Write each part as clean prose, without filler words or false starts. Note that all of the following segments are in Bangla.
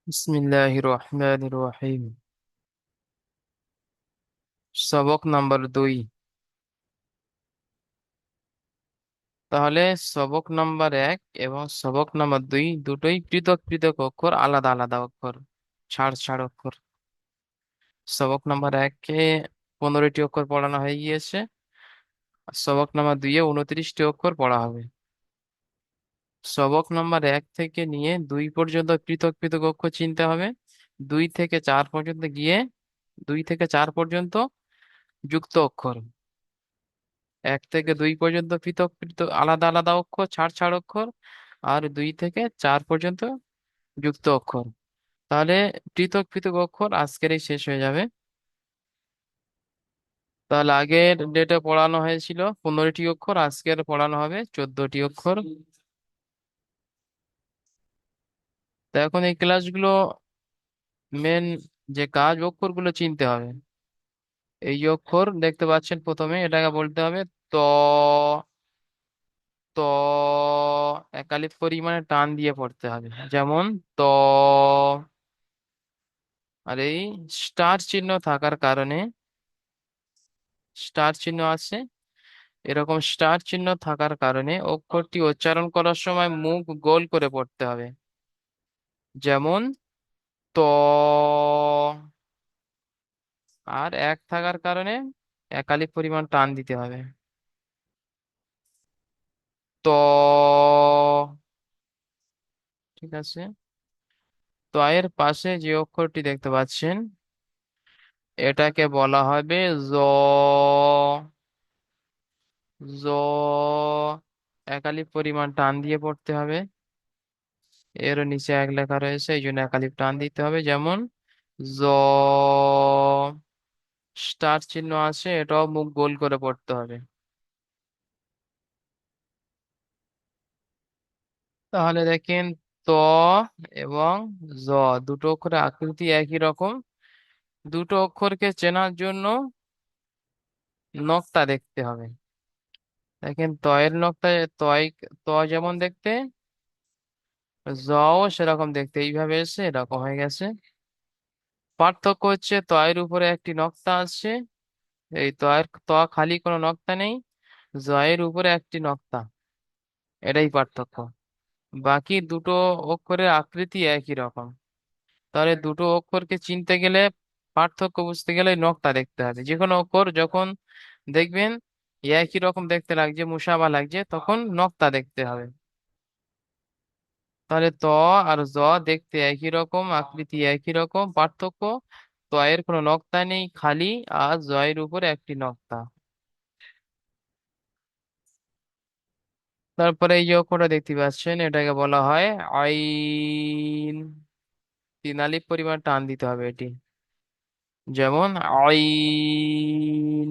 বিসমিল্লাহির রহমানির রহিম। সবক নাম্বার 2। তাহলে সবক নাম্বার 1 এবং সবক নাম্বার 2 দুটোই পৃথক পৃথক অক্ষর, আলাদা আলাদা অক্ষর, ছাড় ছাড় অক্ষর। সবক নাম্বার 1-এ 15টি অক্ষর পড়ানো হয়ে গিয়েছে, আর সবক নাম্বার 2-এ 29টি অক্ষর পড়া হবে। সবক নাম্বার 1 থেকে নিয়ে 2 পর্যন্ত পৃথক পৃথক অক্ষর চিনতে হবে। 2 থেকে 4 পর্যন্ত গিয়ে 2 থেকে 4 পর্যন্ত যুক্ত অক্ষর। 1 থেকে 2 পর্যন্ত পৃথক পৃথক আলাদা আলাদা অক্ষর, ছাড় ছাড় অক্ষর। আর 2 থেকে 4 পর্যন্ত যুক্ত অক্ষর। তাহলে পৃথক পৃথক অক্ষর আজকেরই শেষ হয়ে যাবে। তাহলে আগের ডেটে পড়ানো হয়েছিল 15টি অক্ষর, আজকের পড়ানো হবে 14টি অক্ষর। তো এখন এই ক্লাসগুলো মেন যে কাজ, অক্ষরগুলো চিনতে হবে। এই যে অক্ষর দেখতে পাচ্ছেন, প্রথমে এটাকে বলতে হবে ত। ত একালিপ পরিমাণে টান দিয়ে পড়তে হবে, যেমন ত। আর এই স্টার চিহ্ন থাকার কারণে, স্টার চিহ্ন আছে, এরকম স্টার চিহ্ন থাকার কারণে অক্ষরটি উচ্চারণ করার সময় মুখ গোল করে পড়তে হবে, যেমন ত। আর এক থাকার কারণে একালিক পরিমাণ টান দিতে হবে, ত। ঠিক আছে। তো এর পাশে যে অক্ষরটি দেখতে পাচ্ছেন, এটাকে বলা হবে জ। জ একালিক পরিমাণ টান দিয়ে পড়তে হবে। এর নিচে এক লেখা রয়েছে, এই জন্য একালিপ টান দিতে হবে, যেমন জ। স্টার চিহ্ন আছে, এটাও মুখ গোল করে পড়তে হবে। তাহলে দেখেন, ত এবং জ দুটো অক্ষরের আকৃতি একই রকম। দুটো অক্ষরকে চেনার জন্য নক্তা দেখতে হবে। দেখেন, তয়ের নক্তা, তয়, ত যেমন দেখতে, জও সেরকম দেখতে, এইভাবে এসে এরকম হয়ে গেছে। পার্থক্য হচ্ছে তয়ের উপরে একটি নক্তা আছে, এই তয়ের খালি কোনো নক্তা নেই, জয়ের উপরে একটি নক্তা। এটাই পার্থক্য। বাকি দুটো অক্ষরের আকৃতি একই রকম। তাহলে দুটো অক্ষরকে চিনতে গেলে, পার্থক্য বুঝতে গেলে নক্তা দেখতে হবে। যে কোনো অক্ষর যখন দেখবেন একই রকম দেখতে লাগছে, মুসাবা লাগছে, তখন নক্তা দেখতে হবে। তাহলে ত আর জ দেখতে একই রকম, আকৃতি একই রকম, পার্থক্য ত এর কোনো নক্তা নেই, খালি, আর জয়ের উপরে একটি নক্তা। তারপরে এই যে অক্ষরটা দেখতে পাচ্ছেন, এটাকে বলা হয় আইন। 3 আলিফ পরিমাণ টান দিতে হবে এটি, যেমন আইন।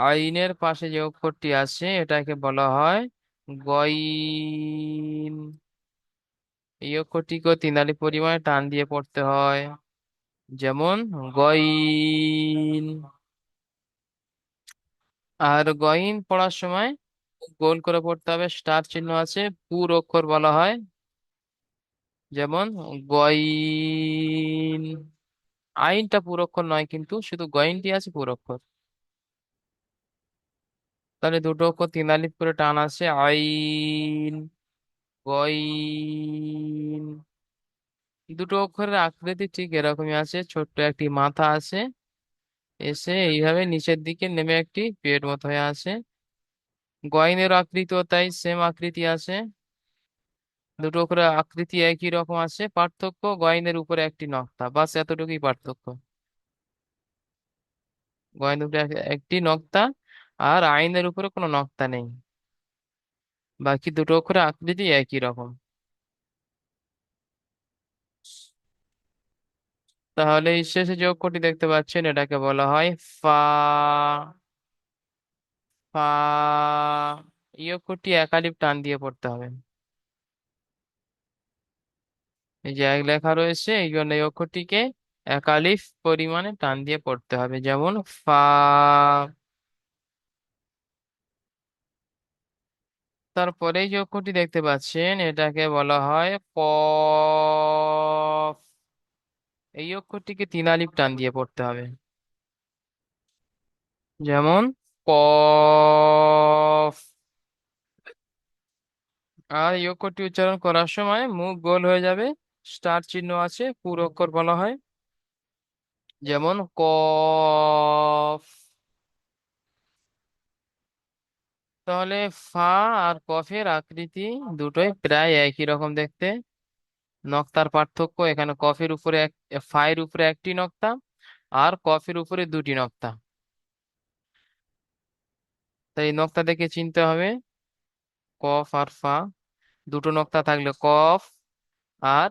আইনের পাশে যে অক্ষরটি আছে, এটাকে বলা হয় গইন। এই অক্ষরটিকেও 3 আলিফ পরিমাণে টান দিয়ে পড়তে হয়, যেমন গইন। আর গইন পড়ার সময় গোল করে পড়তে হবে, স্টার চিহ্ন আছে, পুর অক্ষর বলা হয়, যেমন গইন। আইনটা পুর অক্ষর নয়, কিন্তু শুধু গইনটি আছে পুর অক্ষর। তাহলে দুটো অক্ষর 3 আলিফ করে টান আছে, আইন, গইন। দুটো অক্ষরের আকৃতি ঠিক এরকমই আছে, ছোট্ট একটি মাথা আছে, এসে এইভাবে নিচের দিকে নেমে একটি পেট মতো হয়ে আছে। গয়নের আকৃতিও তাই, সেম আকৃতি আছে। দুটো করে আকৃতি একই রকম আছে, পার্থক্য গয়নের উপরে একটি নক্তা, বাস এতটুকুই পার্থক্য। গয়নের উপরে একটি নক্তা, আর আইনের উপরে কোনো নক্তা নেই। বাকি দুটো অক্ষরের আকৃতি একই রকম। তাহলে এই শেষে যে অক্ষরটি দেখতে পাচ্ছেন, এটাকে বলা হয় ফা। ফা এই অক্ষরটি একালিপ টান দিয়ে পড়তে হবে। এই যে এক লেখা রয়েছে, এই জন্য এই অক্ষরটিকে একালিফ পরিমাণে টান দিয়ে পড়তে হবে, যেমন ফা। তারপরে যে অক্ষরটি দেখতে পাচ্ছেন এটাকে বলা হয় কফ। এই অক্ষরটিকে 3 আলিফ টান দিয়ে পড়তে হবে। যেমন কফ। আর এই অক্ষরটি উচ্চারণ করার সময় মুখ গোল হয়ে যাবে, স্টার চিহ্ন আছে, পুরো অক্ষর বলা হয়। যেমন কফ। তাহলে ফা আর কফের আকৃতি দুটোই প্রায় একই রকম দেখতে। নক্তার পার্থক্য এখানে কফের উপরে ফায়ের উপরে একটি নক্তা আর কফের উপরে দুটি নক্তা। তাই এই নক্তা দেখে চিনতে হবে। কফ আর ফা, দুটো নক্তা থাকলে কফ, আর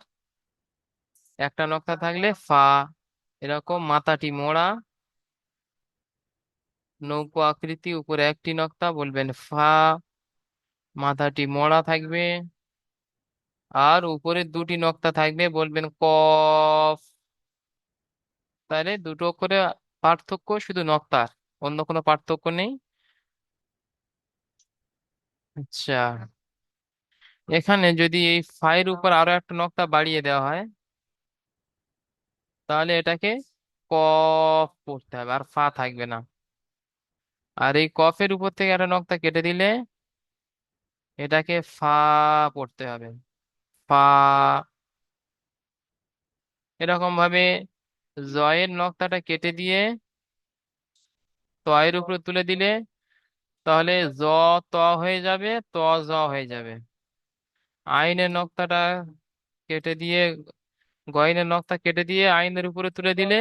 একটা নক্তা থাকলে ফা। এরকম মাথাটি মোড়া, নৌকো আকৃতি, উপরে একটি নক্তা, বলবেন ফা। মাথাটি মোড়া থাকবে আর উপরে দুটি নক্তা থাকবে, বলবেন কফ। তাহলে দুটো করে পার্থক্য শুধু নক্তার, অন্য কোনো পার্থক্য নেই। আচ্ছা, এখানে যদি এই ফাইয়ের উপর আরো একটা নক্তা বাড়িয়ে দেওয়া হয় তাহলে এটাকে কফ পড়তে হবে, আর ফা থাকবে না। আর এই কফের উপর থেকে একটা নক্তা কেটে দিলে এটাকে ফা পড়তে হবে, ফা। এরকম ভাবে জয়ের নক্তাটা কেটে দিয়ে তয়ের উপরে তুলে দিলে তাহলে জ ত হয়ে যাবে, ত জ হয়ে যাবে। আইনের নক্তাটা কেটে দিয়ে, গয়নের নক্তা কেটে দিয়ে আইনের উপরে তুলে দিলে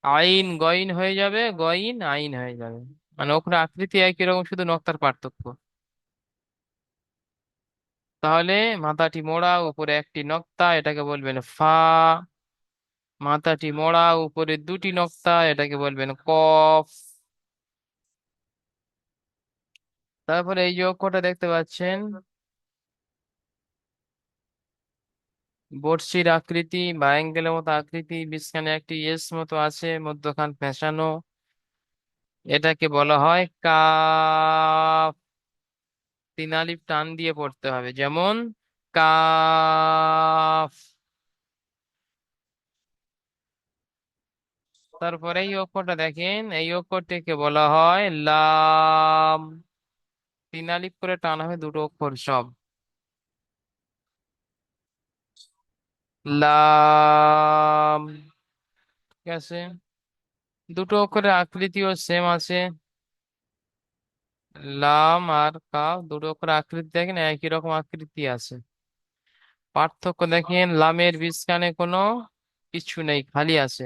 আইন গইন হয়ে যাবে, গইন আইন হয়ে যাবে। মানে ওখানে আকৃতি একই রকম, শুধু নক্তার পার্থক্য। তাহলে মাথাটি মোড়া, উপরে একটি নক্তা, এটাকে বলবেন ফা। মাথাটি মোড়া, উপরে দুটি নক্তা, এটাকে বলবেন কফ। তারপরে এই যে অক্ষরটা দেখতে পাচ্ছেন, বড়শির আকৃতি বা অ্যাঙ্গেলের মতো আকৃতি, মাঝখানে একটি এস মতো আছে, মধ্যখান পেঁচানো, এটাকে বলা হয় কাফ। 3 আলিফ টান দিয়ে পড়তে হবে। যেমন কাফ। তারপরে এই অক্ষরটা দেখেন, এই অক্ষরটিকে বলা হয় লাম। 3 আলিফ করে টান হবে দুটো অক্ষর সব। লাম। ঠিক আছে, দুটো অক্ষরের আকৃতিও সেম আছে। লাম আর কাফ দুটো অক্ষরের আকৃতি দেখেন একই রকম আকৃতি আছে। পার্থক্য দেখেন, লামের বীজখানে কোনো কিছু নেই, খালি আছে।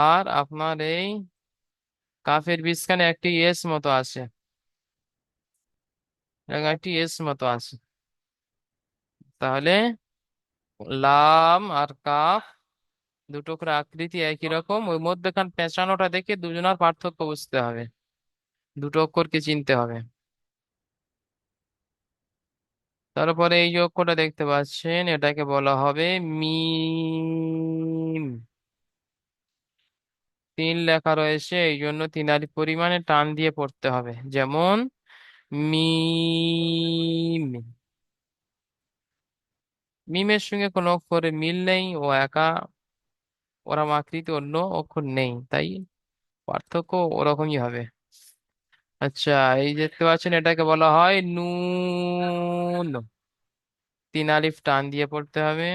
আর আপনার এই কাফের বীজখানে একটি এস মতো আছে, এরকম একটি এস মতো আছে। তাহলে লাম আর কাফ দুটো করে আকৃতি একই রকম, ওই মধ্যখান পেঁচানোটা দেখে দুজনার পার্থক্য বুঝতে হবে, দুটো অক্ষরকে চিনতে হবে। তারপরে এই যে অক্ষরটা দেখতে পাচ্ছেন এটাকে বলা হবে মিম। 3 লেখা রয়েছে, এই জন্য 3 আলিফ পরিমাণে টান দিয়ে পড়তে হবে। যেমন মিম। মিমের সঙ্গে কোনো অক্ষরে মিল নেই, ও একা, ওরম আকৃতি, অন্য অক্ষর নেই, তাই পার্থক্য ওরকমই হবে। আচ্ছা, এই দেখতে পাচ্ছেন এটাকে বলা হয় নুন। 3 আলিফ টান দিয়ে পড়তে হবে।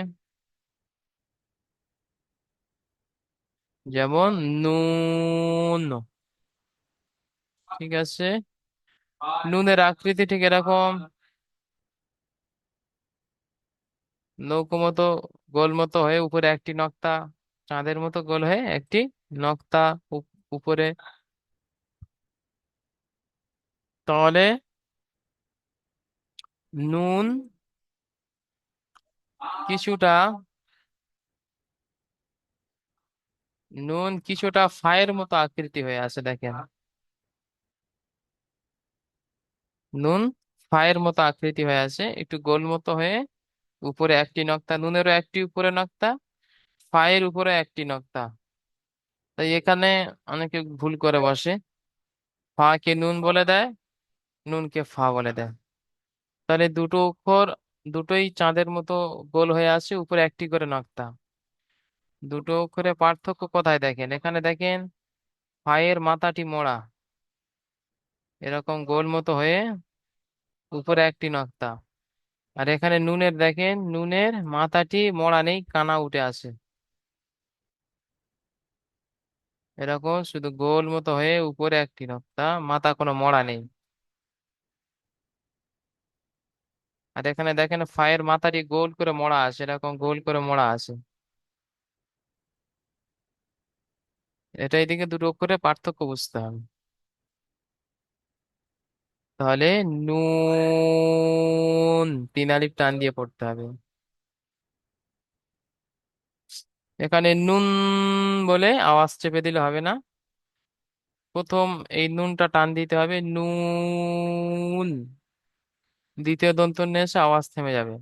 যেমন নুন। ঠিক আছে, নুনের আকৃতি ঠিক এরকম, নৌকো মতো, গোল মতো হয়ে উপরে একটি নক্তা, চাঁদের মতো গোল হয়ে একটি নক্তা উপরে। তাহলে নুন কিছুটা, নুন কিছুটা ফায়ের মতো আকৃতি হয়ে আছে দেখেন। নুন ফায়ের মতো আকৃতি হয়ে আছে, একটু গোল মতো হয়ে উপরে একটি নক্তা, নুনেরও একটি উপরে নক্তা, ফায়ের উপরে একটি নক্তা। তাই এখানে অনেকে ভুল করে বসে, ফা কে নুন বলে দেয়, নুনকে ফা বলে দেয়। তাহলে দুটো অক্ষর দুটোই চাঁদের মতো গোল হয়ে আছে, উপরে একটি করে নকতা। দুটো অক্ষরে পার্থক্য কোথায় দেখেন? এখানে দেখেন পায়ের মাথাটি মোড়া, এরকম গোল মতো হয়ে উপরে একটি নকতা। আর এখানে নুনের দেখেন, নুনের মাথাটি মোড়া নেই, কানা উঠে আসে, এরকম শুধু গোল মতো হয়ে উপরে একটি নকতা, মাথা কোনো মোড়া নেই। আর এখানে দেখেন ফায়ের মাথাটি গোল করে মোড়া আছে, এরকম গোল করে মোড়া আছে। এটা এদিকে দুটো অক্ষরে পার্থক্য বুঝতে হবে। তাহলে নুন, তিন আলিফ টান দিয়ে পড়তে হবে। এখানে নুন বলে আওয়াজ চেপে দিলে হবে না, প্রথম এই নুনটা টান দিতে হবে, নুন। দ্বিতীয় দন্ত নিয়ে এসে আওয়াজ থেমে যাবে,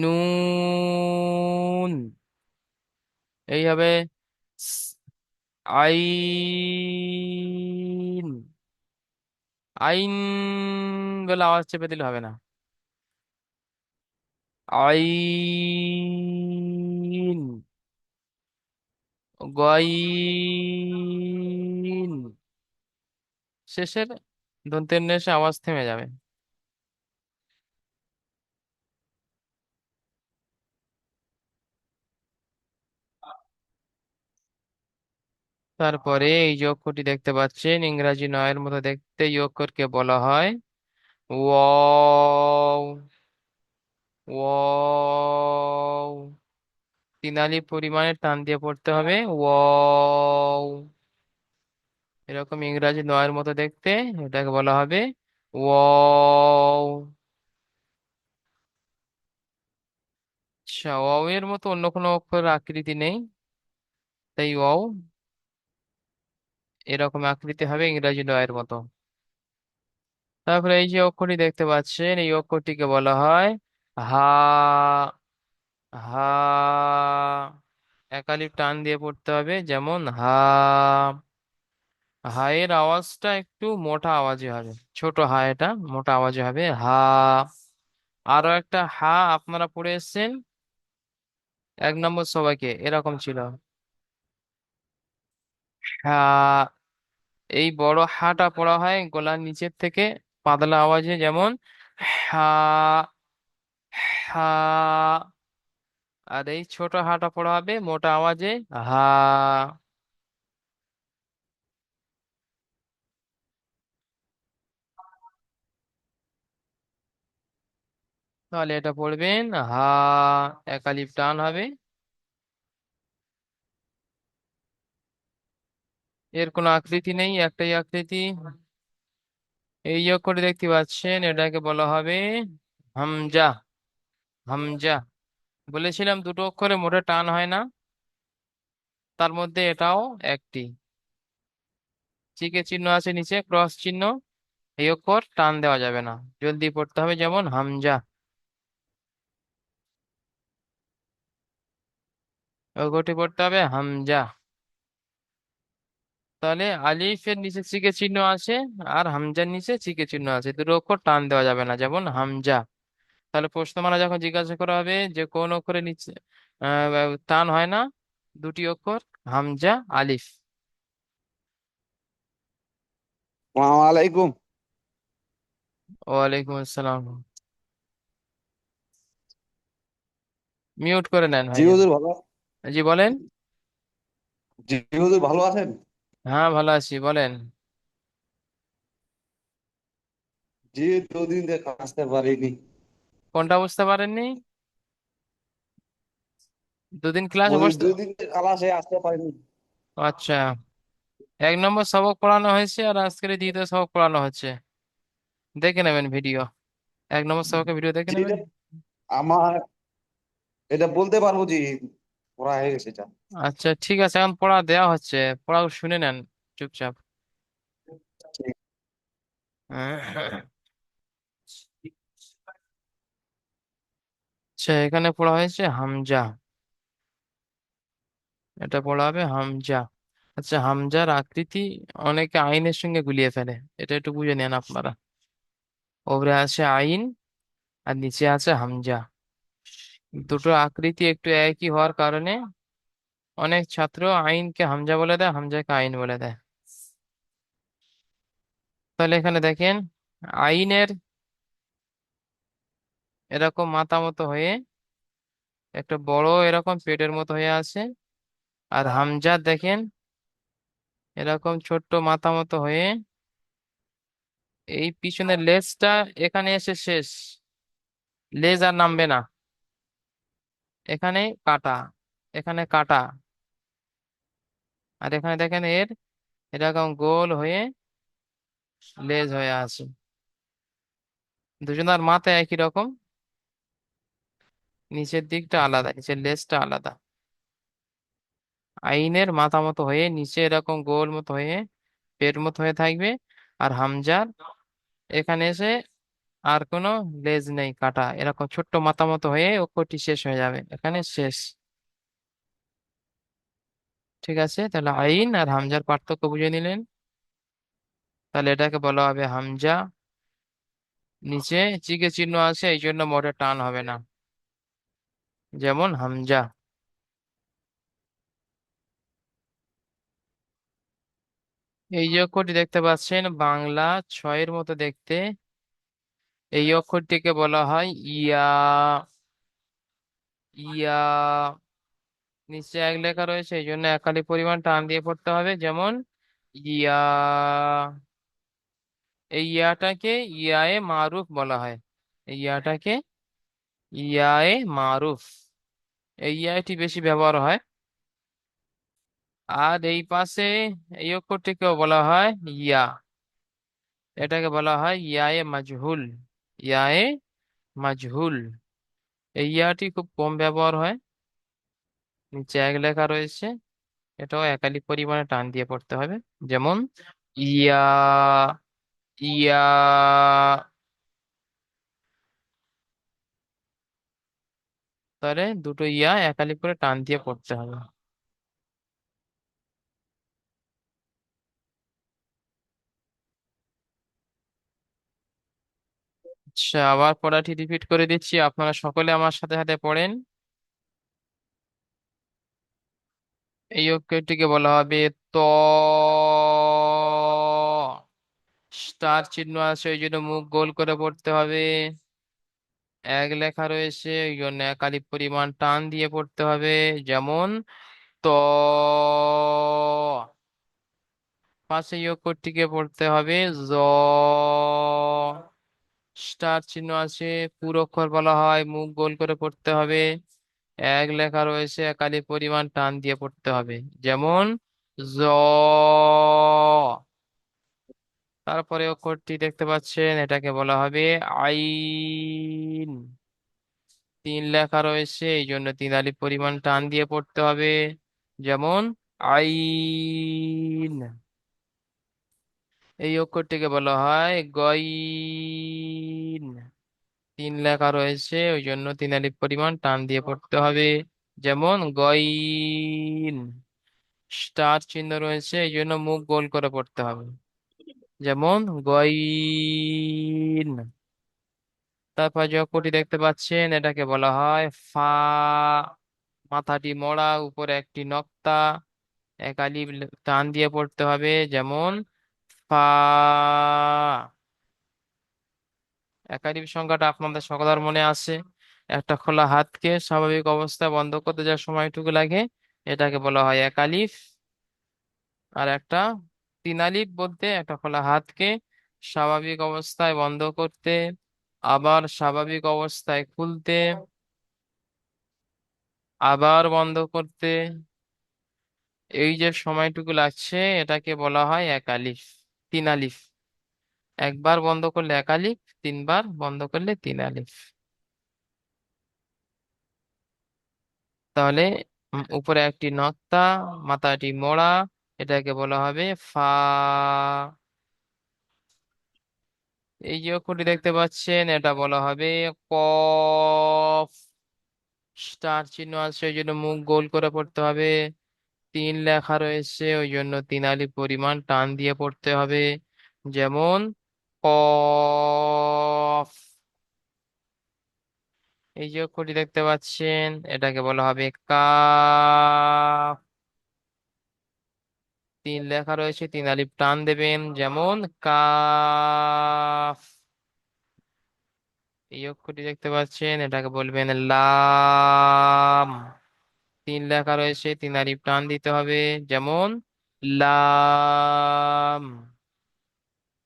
নুন। এই হবে আইন, আইন বলে আওয়াজ চেপে দিলে হবে না, আইন, গইন। শেষের দন্তের নেশে আওয়াজ থেমে যাবে। তারপরে এই যে অক্ষরটি দেখতে পাচ্ছেন, ইংরাজি নয়ের মতো দেখতে, এই অক্ষরকে বলা হয় ওয়াও। ওয়াও, তিন আলিফ পরিমাণে টান দিয়ে পড়তে হবে, ওয়াও। এরকম ইংরাজি নয়ের মতো দেখতে, এটাকে বলা হবে ওয়াও। আচ্ছা, ওয়াও এর মতো অন্য কোনো অক্ষর আকৃতি নেই, তাই ওয়াও এরকম আকৃতি হবে ইংরাজি নয়ের মতো। তারপরে এই যে অক্ষরটি দেখতে পাচ্ছেন, এই অক্ষরটিকে বলা হয় হা। হা, একালিপ টান দিয়ে পড়তে হবে, যেমন হা। হা এর আওয়াজটা একটু মোটা আওয়াজে হবে, ছোট হা, এটা মোটা আওয়াজে হবে হা। আরো একটা হা আপনারা পড়ে এসেছেন এক নম্বর সবাইকে, এরকম ছিল হা। এই বড় হাটা পড়া হয় গলার নিচের থেকে পাতলা আওয়াজে, যেমন হা। হা। আর এই ছোট হাটা পড়া হবে মোটা আওয়াজে, হা। তাহলে এটা পড়বেন হা, একালিপ টান হবে। এর কোনো আকৃতি নেই, একটাই আকৃতি। এই যে অক্ষরটি দেখতে পাচ্ছেন, এটাকে বলা হবে হামজা। হামজা, বলেছিলাম দুটো অক্ষরে মোটে টান হয় না, তার মধ্যে এটাও একটি। চিকে চিহ্ন আছে নিচে, ক্রস চিহ্ন, এই অক্ষর টান দেওয়া যাবে না, জলদি পড়তে হবে, যেমন হামজা। অক্ষরটি পড়তে হবে হামজা। তাহলে আলিফের নিচে চিকে চিহ্ন আছে, আর হামজার নিচে চিকে চিহ্ন আছে, দুটো অক্ষর টান দেওয়া যাবে না, যেমন হামজা। তাহলে প্রশ্নমালা যখন জিজ্ঞাসা করা হবে যে কোন অক্ষরে নিচে টান হয় না, দুটি অক্ষর, হামজা, আলিফ। আসসালামু আলাইকুম। ওয়ালাইকুম আসসালাম। মিউট করে নেন জি ভাইজান। হুজুর ভালো। জি বলেন। জি হুজুর ভালো আছেন? হ্যাঁ ভালো আছি, বলেন। জি, দুদিন থেকে আসতে পারিনি। কোনটা বুঝতে পারেননি? দুদিন ক্লাসে বলি বসতে। দুদিন থেকে ক্লাসে আসতে পারিনি। আচ্ছা, এক নম্বর সবক পড়ানো হয়েছে আর আজকের দ্বিতীয় সবক পড়ানো হচ্ছে, দেখে নেবেন ভিডিও, এক নম্বর সবকের ভিডিও দেখে জি, নেবেন। এটা আমার এটা বলতে পারবো জি, পড়া হয়ে গেছে এটা। আচ্ছা ঠিক আছে, এখন পড়া দেওয়া হচ্ছে, পড়াও শুনে নেন চুপচাপ। ঠিক। আচ্ছা, এখানে পড়া হয়েছে হামজা, এটা পড়া হবে হামজা। আচ্ছা, হামজার আকৃতি অনেকে আইনের সঙ্গে গুলিয়ে ফেলে, এটা একটু বুঝে নেন আপনারা। উপরে আছে আইন আর নিচে আছে হামজা। দুটো আকৃতি একটু একই হওয়ার কারণে অনেক ছাত্র আইনকে হামজা বলে দেয়, হামজাকে আইন বলে দেয়। তাহলে এখানে দেখেন, আইনের এরকম মাথা মতো হয়ে একটা বড় এরকম পেটের মতো হয়ে আছে, আর হামজা দেখেন এরকম ছোট্ট মাথা মতো হয়ে এই পিছনের লেজটা এখানে এসে শেষ, লেজ আর নামবে না। এখানে কাটা, এখানে কাটা, আর এখানে দেখেন এর এরকম গোল হয়ে লেজ হয়ে আছে। দুজনের মাথা একই রকম, নিচের দিকটা আলাদা, নিচের লেজটা আলাদা। আইনের মাথা মতো হয়ে নিচে এরকম গোল মতো হয়ে পেট মতো হয়ে থাকবে, আর হামজার এখানে এসে আর কোনো লেজ নেই, কাটা এরকম ছোট্ট মাথা মতো হয়ে অক্ষরটি শেষ হয়ে যাবে, এখানে শেষ। ঠিক আছে, তাহলে আইন আর হামজার পার্থক্য বুঝে নিলেন। তাহলে এটাকে বলা হবে হামজা। নিচে চিকে চিহ্ন আছে, এই জন্য মোটে টান হবে না, যেমন হামজা। এই যে অক্ষরটি দেখতে পাচ্ছেন বাংলা ছয়ের মতো দেখতে, এই অক্ষরটিকে বলা হয় ইয়া। ইয়া, নিচে এক লেখা রয়েছে এই জন্য একালি পরিমাণ টান দিয়ে পড়তে হবে, যেমন ইয়া। এই ইয়াটাকে ইয়ায়ে মারুফ বলা হয়, এই ইয়াটাকে ইয়ায়ে মারুফ, এই ইয়াটি বেশি ব্যবহার হয়। আর এই পাশে এই অক্ষরটিকেও বলা হয় ইয়া, এটাকে বলা হয় ইয়ায়ে মাজহুল। ইয়ায়ে মাজহুল, এই ইয়াটি খুব কম ব্যবহার হয়। নিচে এক লেখা রয়েছে, এটাও একালি পরিমাণে টান দিয়ে পড়তে হবে, যেমন ইয়া। ইয়া, তাহলে দুটো ইয়া একালি করে টান দিয়ে পড়তে হবে। আচ্ছা, আবার পড়াটি রিপিট করে দিচ্ছি, আপনারা সকলে আমার সাথে সাথে পড়েন। এই অক্ষরটিকে বলা হবে ত। স্টার চিহ্ন আছে ওই জন্য মুখ গোল করে পড়তে হবে। এক লেখা রয়েছে ওই জন্য একালি পরিমাণ টান দিয়ে পড়তে হবে, যেমন ত। পাশে এই অক্ষরটিকে পড়তে হবে জ। স্টার চিহ্ন আছে, পুরো অক্ষর বলা হয়, মুখ গোল করে পড়তে হবে। এক লেখা রয়েছে একালি পরিমাণ টান দিয়ে পড়তে হবে, যেমন জ। তারপরে অক্ষরটি দেখতে পাচ্ছেন, এটাকে বলা হবে আইন। তিন লেখা রয়েছে এই জন্য তিন আলিফ পরিমাণ টান দিয়ে পড়তে হবে, যেমন আইন। এই অক্ষরটিকে বলা হয় গইন। তিন লেখা রয়েছে ওই জন্য তিন আলিফ পরিমাণ টান দিয়ে পড়তে হবে, যেমন গইন। স্টার চিহ্ন রয়েছে এই জন্য মুখ গোল করে পড়তে হবে, যেমন গইন। তারপর যে অক্ষরটি দেখতে পাচ্ছেন এটাকে বলা হয় ফা। মাথাটি মোড়া, উপরে একটি নক্তা, এক আলিফ টান দিয়ে পড়তে হবে, যেমন ফা। এক আলিফ সংখ্যাটা আপনাদের সকলের মনে আছে, একটা খোলা হাতকে স্বাভাবিক অবস্থায় বন্ধ করতে যা সময়টুকু লাগে এটাকে বলা হয় এক আলিফ। আর একটা তিন আলিফ বলতে একটা খোলা হাতকে স্বাভাবিক অবস্থায় বন্ধ করতে, আবার স্বাভাবিক অবস্থায় খুলতে, আবার বন্ধ করতে, এই যে সময়টুকু লাগছে এটাকে বলা হয় এক আলিফ। তিন আলিফ, একবার বন্ধ করলে এক আলিফ, তিনবার বন্ধ করলে তিন আলিফ। তাহলে উপরে একটি নক্তা, মাথাটি মোড়া, এটাকে বলা হবে ফা। এই যে অক্ষরটি দেখতে পাচ্ছেন এটা বলা হবে কফ। স্টার চিহ্ন আছে ওই জন্য মুখ গোল করে পড়তে হবে। তিন লেখা রয়েছে ওই জন্য তিন আলিফ পরিমাণ টান দিয়ে পড়তে হবে, যেমন কফ। এই যে অক্ষরটি দেখতে পাচ্ছেন এটাকে বলা হবে কাফ। তিন লেখা রয়েছে, তিন আলিফ টান দেবেন, যেমন কাফ। এই অক্ষরটি দেখতে পাচ্ছেন এটাকে বলবেন লাম। তিন লেখা রয়েছে, তিন আলিফ টান দিতে হবে, যেমন লাম।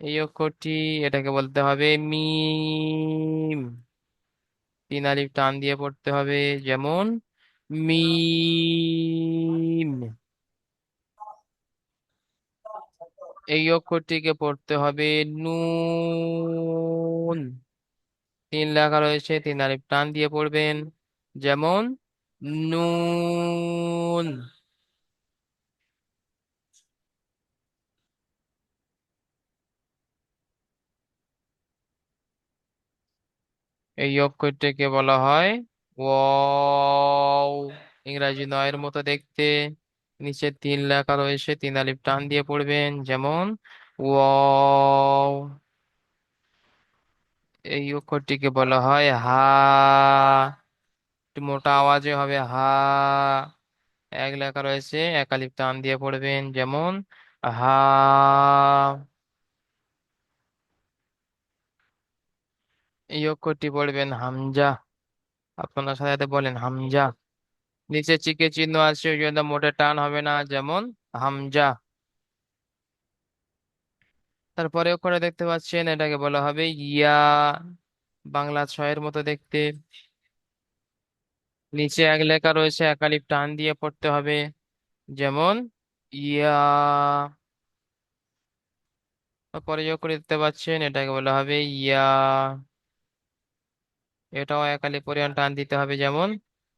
এই অক্ষরটি এটাকে বলতে হবে মিম। তিন আলিফ টান দিয়ে পড়তে হবে, যেমন মিম। এই অক্ষরটিকে পড়তে হবে নুন। তিন লেখা রয়েছে, তিন আলিফ টান দিয়ে পড়বেন, যেমন নুন। এই অক্ষরটিকে বলা হয় ওয়াও। ইংরাজি নয়ের মতো দেখতে। নিচে তিন লেখা রয়েছে, তিন আলিফ টান দিয়ে পড়বেন, যেমন ওয়াও। এই অক্ষরটিকে বলা হয় হা। একটু মোটা আওয়াজে হবে হা। এক লেখা রয়েছে, এক আলিফ টান দিয়ে পড়বেন, যেমন হা। এই অক্ষরটি পড়বেন হামজা। আপনার সাথে সাথে বলেন হামজা। নিচে চিকে চিহ্ন আছে, ওই জন্য মোটে টান হবে না, যেমন হামজা। তারপরে অক্ষরে দেখতে পাচ্ছেন এটাকে বলা হবে ইয়া। বাংলা ছয়ের মতো দেখতে। নিচে এক লেখা রয়েছে, এক আলিফ টান দিয়ে পড়তে হবে, যেমন ইয়া। তারপরে যে অক্ষর দেখতে পাচ্ছেন এটাকে বলা হবে ইয়া। এটাও এক আলিফ পরিমাণ টান দিতে হবে, যেমন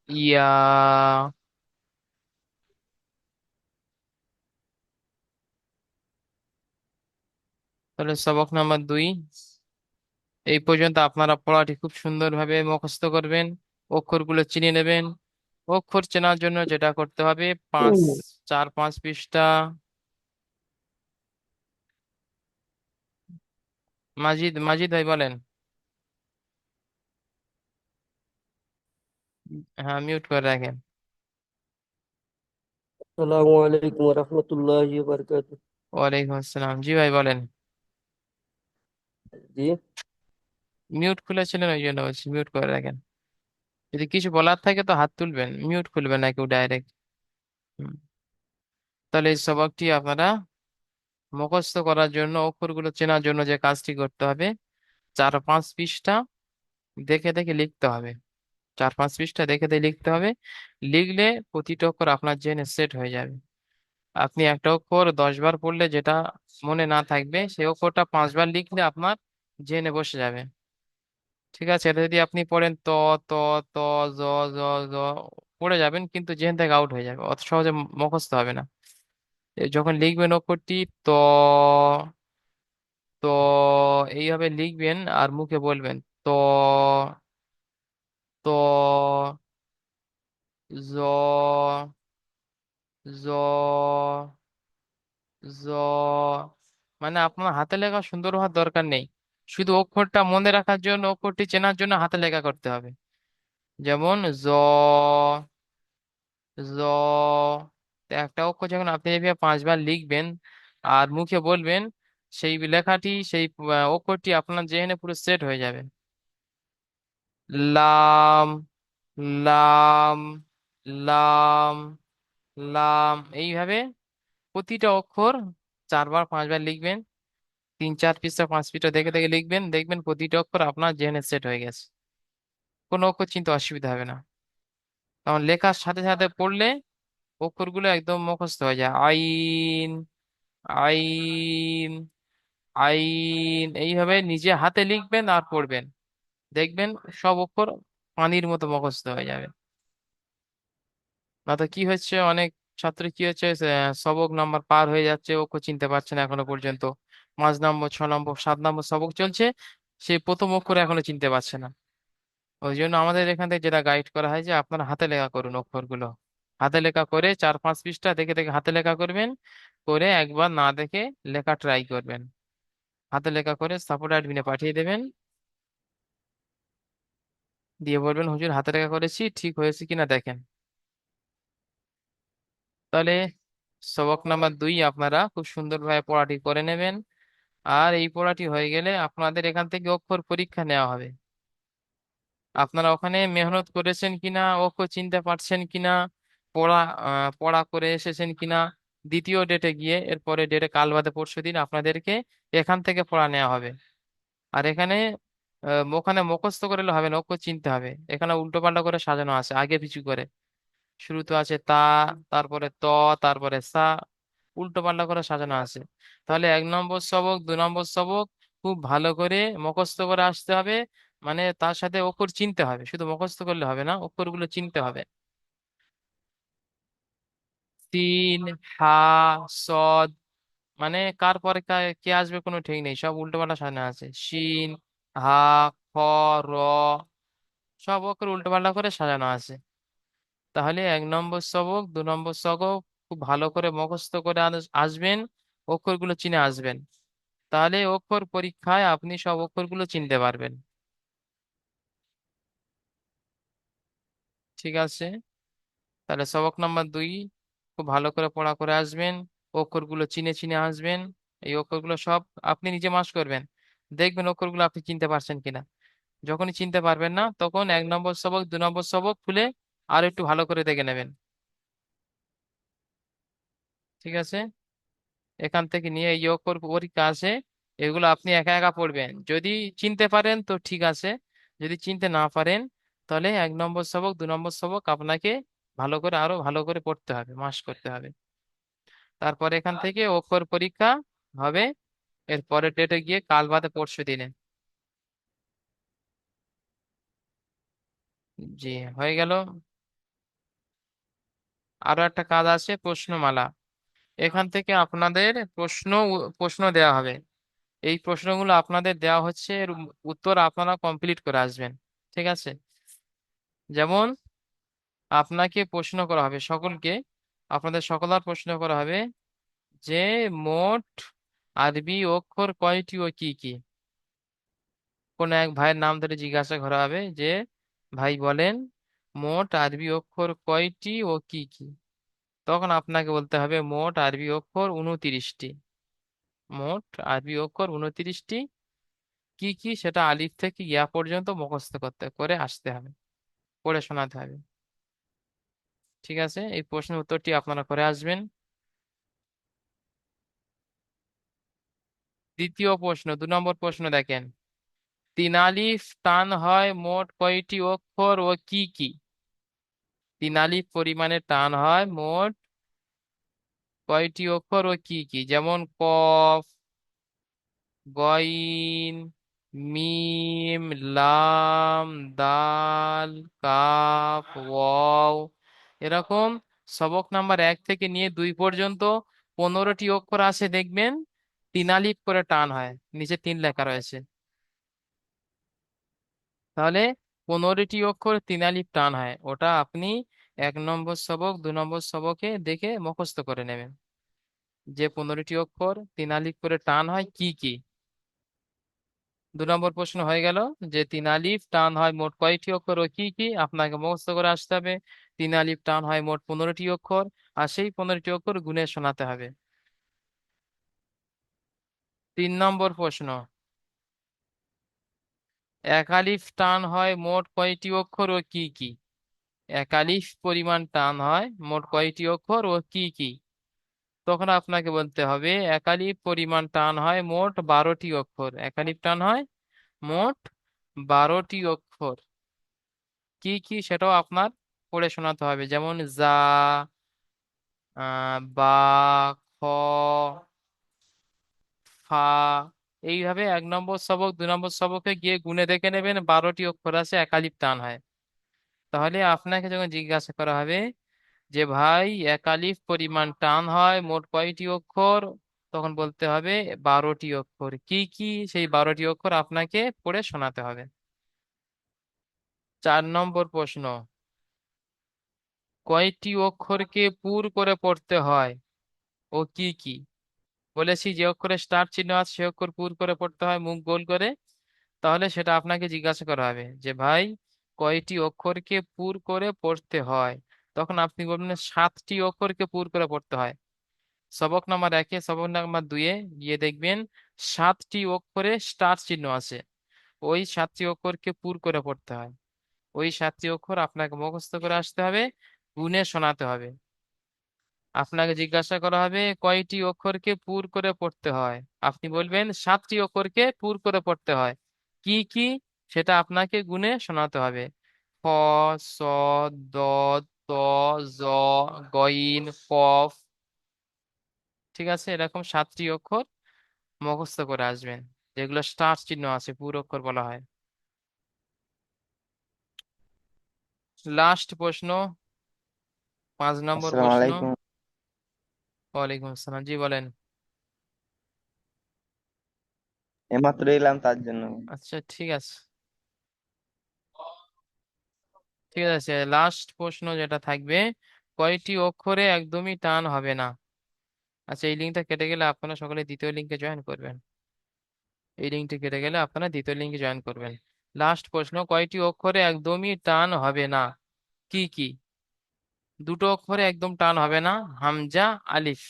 ইয়া। তাহলে সবক নাম্বার 2 এই পর্যন্ত আপনারা পড়াটি খুব সুন্দরভাবে মুখস্থ করবেন, অক্ষরগুলো চিনে নেবেন। অক্ষর চেনার জন্য যেটা করতে হবে, পাঁচ, হুম। 4-5 পৃষ্ঠা। মাজিদ, মাজিদ ভাই বলেন। হ্যাঁ, মিউট করে রাখেন। আসসালামু আলাইকুম রহমতুল্লাহি বারকাতুহ। ওয়ালাইকুম আসসালাম, জি ভাই বলেন। জি। মিউট খুলেছিলেন ওই জন্য বলছি, মিউট করে রাখেন। যদি কিছু বলার থাকে তো হাত তুলবেন, মিউট খুলবেন না কেউ ডাইরেক্ট। তাহলে এই সবকটি আপনারা মুখস্থ করার জন্য, অক্ষরগুলো চেনার জন্য যে কাজটি করতে হবে, 4-5 পৃষ্ঠা দেখে দেখে লিখতে হবে। 4-5 পৃষ্ঠা দেখে দেখে লিখতে হবে। লিখলে প্রতিটা অক্ষর আপনার জেনে সেট হয়ে যাবে। আপনি একটা অক্ষর 10 বার পড়লে যেটা মনে না থাকবে, সেই অক্ষরটা 5 বার লিখলে আপনার জেনে বসে যাবে। ঠিক আছে, এটা যদি আপনি পড়েন ত, ত, ত, জ, জ, জ, পড়ে যাবেন, কিন্তু জেন থেকে আউট হয়ে যাবে, অত সহজে মুখস্থ হবে না। যখন লিখবেন অক্ষরটি ত, তো এইভাবে লিখবেন আর মুখে বলবেন ত, ত, জ, জ, জ। মানে আপনার হাতে লেখা সুন্দর হওয়ার দরকার নেই, শুধু অক্ষরটা মনে রাখার জন্য, অক্ষরটি চেনার জন্য হাতে লেখা করতে হবে, যেমন জ, জ। তো একটা অক্ষর যখন আপনি এভাবে 5 বার লিখবেন আর মুখে বলবেন, সেই লেখাটি, সেই অক্ষরটি আপনার জেনে পুরো সেট হয়ে যাবে। লাম, লাম, লাম, লাম। এইভাবে প্রতিটা অক্ষর 4-5 বার লিখবেন। 3-4 পৃষ্ঠা, 5 পৃষ্ঠা দেখে দেখে লিখবেন, দেখবেন প্রতিটা অক্ষর আপনার জেনে সেট হয়ে গেছে। কোনো অক্ষর চিনতে অসুবিধা হবে না। কারণ লেখার সাথে সাথে পড়লে অক্ষরগুলো একদম মুখস্থ হয়ে যায়। আইন, আইন, আইন। এইভাবে নিজে হাতে লিখবেন আর পড়বেন, দেখবেন সব অক্ষর পানির মতো মুখস্থ হয়ে যাবে। না তো কি হচ্ছে, অনেক ছাত্র কি হচ্ছে, সবক নাম্বার পার হয়ে যাচ্ছে, অক্ষর চিনতে পারছে না এখনো পর্যন্ত। 5 নম্বর, 6 নম্বর, 7 নম্বর সবক চলছে, সে প্রথম অক্ষর এখনো চিনতে পারছে না। ওই জন্য আমাদের এখান থেকে যেটা গাইড করা হয় যে আপনারা হাতে লেখা করুন অক্ষরগুলো। হাতে লেখা করে 4-5 পৃষ্ঠা দেখে দেখে হাতে লেখা করবেন, করে একবার না দেখে লেখা ট্রাই করবেন। হাতে লেখা করে সাপোর্ট অ্যাডমিনে পাঠিয়ে দেবেন, দিয়ে বলবেন হুজুর হাতে লেখা করেছি, ঠিক হয়েছে কিনা দেখেন। তাহলে সবক নাম্বার 2 আপনারা খুব সুন্দরভাবে পড়াটি করে নেবেন। আর এই পড়াটি হয়ে গেলে আপনাদের এখান থেকে অক্ষর পরীক্ষা নেওয়া হবে। আপনারা ওখানে মেহনত করেছেন কিনা, অক্ষর চিনতে পারছেন কিনা, পড়া পড়া করে এসেছেন কিনা, দ্বিতীয় ডেটে গিয়ে, এরপরে ডেটে কাল বাদে পরশু দিন আপনাদেরকে এখান থেকে পড়া নেওয়া হবে। আর এখানে ওখানে মুখস্থ করলে হবে না, অক্ষর চিনতে হবে। এখানে উল্টো পাল্টা করে সাজানো আছে আগে পিছু করে। শুরুতে আছে তা, তারপরে ত, তারপরে সা, উল্টো পাল্টা করে সাজানো আছে। তাহলে 1 নম্বর সবক, 2 নম্বর সবক খুব ভালো করে মুখস্থ করে আসতে হবে। মানে তার সাথে অক্ষর চিনতে হবে, শুধু মুখস্থ করলে হবে না, অক্ষরগুলো চিনতে হবে। তিন, হা, সদ, মানে কার পরে কে আসবে কোনো ঠিক নেই, সব উল্টো পাল্টা সাজানো আছে। শিন, হা, খ, র, সব অক্ষর উল্টো পাল্টা করে সাজানো আছে। তাহলে 1 নম্বর সবক, 2 নম্বর সবক খুব ভালো করে মুখস্থ করে আসবেন, অক্ষরগুলো চিনে আসবেন। তাহলে অক্ষর পরীক্ষায় আপনি সব অক্ষরগুলো চিনতে পারবেন। ঠিক আছে, তাহলে সবক নাম্বার 2 খুব ভালো করে পড়া করে আসবেন, অক্ষরগুলো চিনে চিনে আসবেন। এই অক্ষরগুলো সব আপনি নিজে মাস করবেন, দেখবেন অক্ষরগুলো আপনি চিনতে পারছেন কিনা। যখনই চিনতে পারবেন না, তখন 1 নম্বর সবক, 2 নম্বর সবক খুলে আর একটু ভালো করে দেখে নেবেন। ঠিক আছে, এখান থেকে নিয়ে এই অক্ষর পরীক্ষা আছে, এগুলো আপনি একা একা পড়বেন। যদি চিনতে পারেন তো ঠিক আছে, যদি চিনতে না পারেন তাহলে 1 নম্বর সবক, 2 নম্বর সবক আপনাকে ভালো করে, আরো ভালো করে পড়তে হবে, মাস করতে হবে। তারপর এখান থেকে অক্ষর পরীক্ষা হবে এর পরের ডেটে গিয়ে, কাল বাদে পরশু দিনে। জি, হয়ে গেল। আরো একটা কাজ আছে, প্রশ্নমালা। এখান থেকে আপনাদের প্রশ্ন দেওয়া হবে। এই প্রশ্নগুলো আপনাদের দেওয়া হচ্ছে, এর উত্তর আপনারা কমপ্লিট করে আসবেন। ঠিক আছে, যেমন আপনাকে প্রশ্ন করা হবে সকলকে, আপনাদের সকলার প্রশ্ন করা হবে যে মোট আরবি অক্ষর কয়টি ও কি কি। কোন এক ভাইয়ের নাম ধরে জিজ্ঞাসা করা হবে যে ভাই বলেন মোট আরবি অক্ষর কয়টি ও কি কি। তখন আপনাকে বলতে হবে মোট আরবি অক্ষর 29টি। মোট আরবি অক্ষর 29টি, কি কি সেটা আলিফ থেকে ইয়া পর্যন্ত মুখস্থ করতে করে আসতে হবে, পড়ে শোনাতে হবে। ঠিক আছে, এই প্রশ্নের উত্তরটি আপনারা করে আসবেন। দ্বিতীয় প্রশ্ন, 2 নম্বর প্রশ্ন দেখেন, 3 আলিফ টান হয় মোট কয়টি অক্ষর ও কি কি। 3 আলিফ পরিমাণে টান হয় মোট কয়টি অক্ষর ও কি কি, যেমন কফ, গইন, মিম, লাম, দাল, কাফ, ওয়াও, এরকম সবক নাম্বার 1 থেকে নিয়ে 2 পর্যন্ত 15টি অক্ষর আছে দেখবেন, 3 আলিফ করে টান হয়, নিচে 3 লেখা রয়েছে। তাহলে 15টি অক্ষর 3 আলিফ টান হয়, ওটা আপনি 1 নম্বর সবক, 2 নম্বর সবকে দেখে মুখস্থ করে নেবেন যে 15টি অক্ষর 3 আলিফ করে টান হয় কি কি। 2 নম্বর প্রশ্ন হয়ে গেল যে 3 আলিফ টান হয় মোট কয়টি অক্ষর ও কি কি, আপনাকে মুখস্থ করে আসতে হবে। 3 আলিফ টান হয় মোট 15টি অক্ষর, আর সেই 15টি অক্ষর গুণে শোনাতে হবে। 3 নম্বর প্রশ্ন, 1 আলিফ টান হয় মোট কয়টি অক্ষর ও কি কি। 1 আলিফ পরিমাণ টান হয় মোট কয়টি অক্ষর ও কি কি। তখন আপনাকে বলতে হবে 1 আলিফ পরিমাণ টান হয় মোট 12টি অক্ষর। 1 আলিফ টান হয় মোট 12টি অক্ষর, কি কি সেটাও আপনার পড়ে শোনাতে হবে, যেমন জা, বা, খ, ফা। এইভাবে 1 নম্বর সবক, 2 নম্বর সবকে গিয়ে গুণে দেখে নেবেন 12টি অক্ষর আছে 1 আলিফ টান হয়। তাহলে আপনাকে যখন জিজ্ঞাসা করা হবে যে ভাই 1 আলিফ পরিমাণ টান হয় মোট কয়টি অক্ষর, তখন বলতে হবে 12টি অক্ষর, কি কি সেই 12টি অক্ষর আপনাকে পড়ে শোনাতে হবে। 4 নম্বর প্রশ্ন, কয়টি অক্ষরকে পুর করে পড়তে হয় ও কি কি। বলেছি যে অক্ষরে স্টার চিহ্ন আছে সে অক্ষর পুর করে পড়তে হয় মুখ গোল করে। তাহলে সেটা আপনাকে জিজ্ঞাসা করা হবে যে ভাই কয়টি অক্ষরকে পুর করে পড়তে হয়। তখন আপনি বলবেন 7টি অক্ষরকে পুর করে পড়তে হয়। সবক নাম্বার 1-এ সবক নাম্বার 2-এ গিয়ে দেখবেন 7টি অক্ষরে স্টার চিহ্ন আছে। ওই 7টি অক্ষরকে পুর করে পড়তে হয়। ওই 7টি অক্ষর আপনাকে মুখস্থ করে আসতে হবে, গুণে শোনাতে হবে। আপনাকে জিজ্ঞাসা করা হবে কয়টি অক্ষরকে পুর করে পড়তে হয়। আপনি বলবেন 7টি অক্ষরকে পুর করে পড়তে হয়। কি কি সেটা আপনাকে গুণে শোনাতে হবে। খ, স, দ, ত, জ, গইন, কফ। ঠিক আছে, এরকম 7টি অক্ষর মুখস্থ করে আসবেন, যেগুলো স্টার চিহ্ন আছে পুরো অক্ষর বলা হয়। লাস্ট প্রশ্ন, 5 নম্বর আসসালামু প্রশ্ন। আলাইকুম। ওয়ালাইকুম আসসালাম, জি বলেন। এইমাত্র এলাম তার জন্য। আচ্ছা ঠিক আছে, ঠিক আছে। লাস্ট প্রশ্ন যেটা থাকবে, কয়টি অক্ষরে একদমই টান হবে না। আচ্ছা, এই লিঙ্কটা কেটে গেলে আপনারা সকলে দ্বিতীয় লিঙ্কে জয়েন করবেন। এই লিঙ্কটি কেটে গেলে আপনারা দ্বিতীয় লিঙ্কে জয়েন করবেন। লাস্ট প্রশ্ন, কয়টি অক্ষরে একদমই টান হবে না। কি কি? দুটো অক্ষরে একদম টান হবে না, হামজা, আলিফ।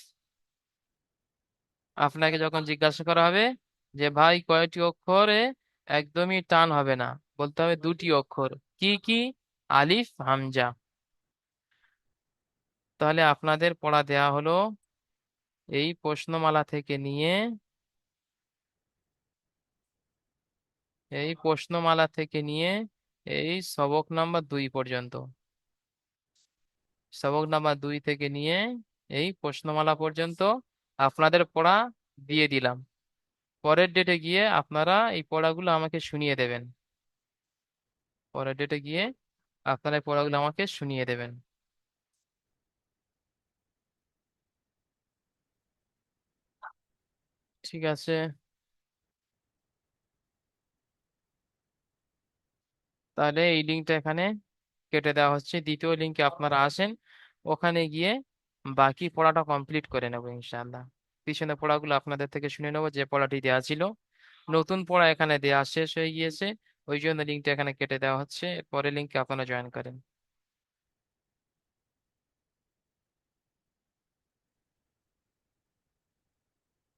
আপনাকে যখন জিজ্ঞাসা করা হবে যে ভাই কয়টি অক্ষরে একদমই টান হবে না, বলতে হবে 2টি অক্ষর। কি কি? আলিফ, হামজা। তাহলে আপনাদের পড়া দেয়া হলো এই প্রশ্নমালা থেকে নিয়ে, এই প্রশ্নমালা থেকে নিয়ে এই সবক নাম্বার 2 পর্যন্ত। সবক নাম্বার 2 থেকে নিয়ে এই প্রশ্নমালা পর্যন্ত আপনাদের পড়া দিয়ে দিলাম। পরের ডেটে গিয়ে আপনারা এই পড়াগুলো আমাকে শুনিয়ে দেবেন। পরের ডেটে গিয়ে আপনারা এই পড়াগুলো আমাকে শুনিয়ে দেবেন। ঠিক আছে, তাহলে এই লিঙ্কটা এখানে কেটে দেওয়া হচ্ছে। দ্বিতীয় লিঙ্কে আপনারা আসেন, ওখানে গিয়ে বাকি পড়াটা কমপ্লিট করে নেবো ইনশাআল্লাহ। পিছনে পড়াগুলো আপনাদের থেকে শুনে নেবো যে পড়াটি দেওয়া ছিল। নতুন পড়া এখানে দেওয়া শেষ হয়ে গিয়েছে, ওই জন্য লিঙ্কটা এখানে কেটে দেওয়া হচ্ছে। পরের লিঙ্কে আপনারা জয়েন করেন।